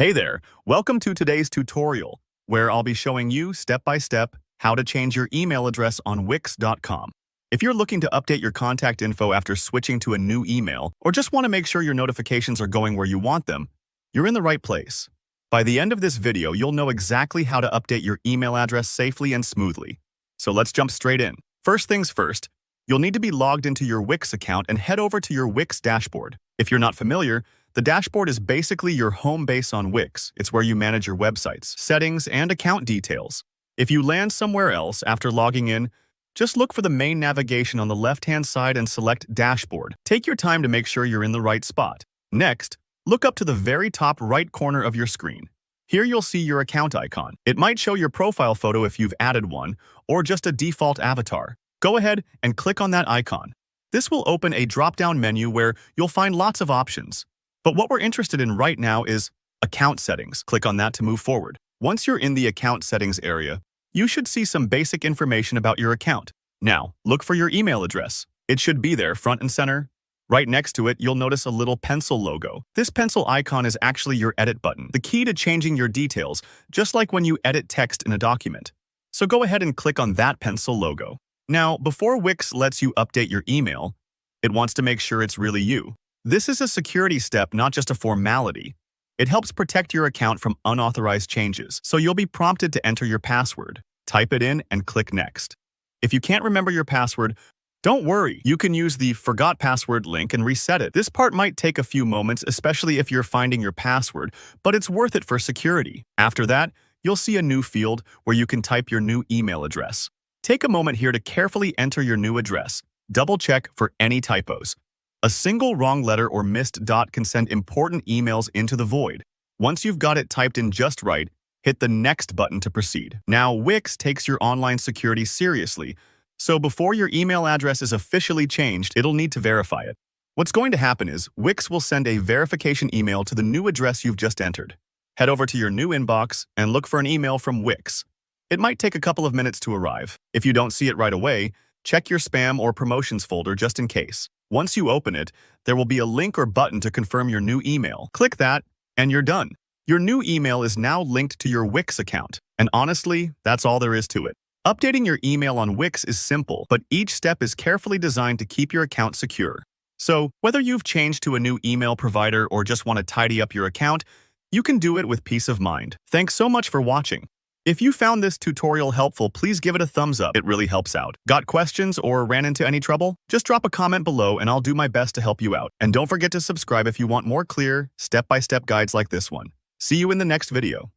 Hey there, welcome to today's tutorial, where I'll be showing you step by step how to change your email address on Wix.com. If you're looking to update your contact info after switching to a new email, or just want to make sure your notifications are going where you want them, you're in the right place. By the end of this video, you'll know exactly how to update your email address safely and smoothly. So let's jump straight in. First things first, you'll need to be logged into your Wix account and head over to your Wix dashboard. If you're not familiar, the dashboard is basically your home base on Wix. It's where you manage your websites, settings, and account details. If you land somewhere else after logging in, just look for the main navigation on the left-hand side and select Dashboard. Take your time to make sure you're in the right spot. Next, look up to the very top right corner of your screen. Here you'll see your account icon. It might show your profile photo if you've added one, or just a default avatar. Go ahead and click on that icon. This will open a drop-down menu where you'll find lots of options. But what we're interested in right now is account settings. Click on that to move forward. Once you're in the account settings area, you should see some basic information about your account. Now, look for your email address. It should be there front and center. Right next to it, you'll notice a little pencil logo. This pencil icon is actually your edit button, the key to changing your details, just like when you edit text in a document. So go ahead and click on that pencil logo. Now, before Wix lets you update your email, it wants to make sure it's really you. This is a security step, not just a formality. It helps protect your account from unauthorized changes, so you'll be prompted to enter your password. Type it in and click Next. If you can't remember your password, don't worry. You can use the Forgot Password link and reset it. This part might take a few moments, especially if you're finding your password, but it's worth it for security. After that, you'll see a new field where you can type your new email address. Take a moment here to carefully enter your new address. Double-check for any typos. A single wrong letter or missed dot can send important emails into the void. Once you've got it typed in just right, hit the Next button to proceed. Now, Wix takes your online security seriously, so before your email address is officially changed, it'll need to verify it. What's going to happen is Wix will send a verification email to the new address you've just entered. Head over to your new inbox and look for an email from Wix. It might take a couple of minutes to arrive. If you don't see it right away, check your spam or promotions folder just in case. Once you open it, there will be a link or button to confirm your new email. Click that, and you're done. Your new email is now linked to your Wix account. And honestly, that's all there is to it. Updating your email on Wix is simple, but each step is carefully designed to keep your account secure. So, whether you've changed to a new email provider or just want to tidy up your account, you can do it with peace of mind. Thanks so much for watching. If you found this tutorial helpful, please give it a thumbs up. It really helps out. Got questions or ran into any trouble? Just drop a comment below and I'll do my best to help you out. And don't forget to subscribe if you want more clear, step-by-step guides like this one. See you in the next video.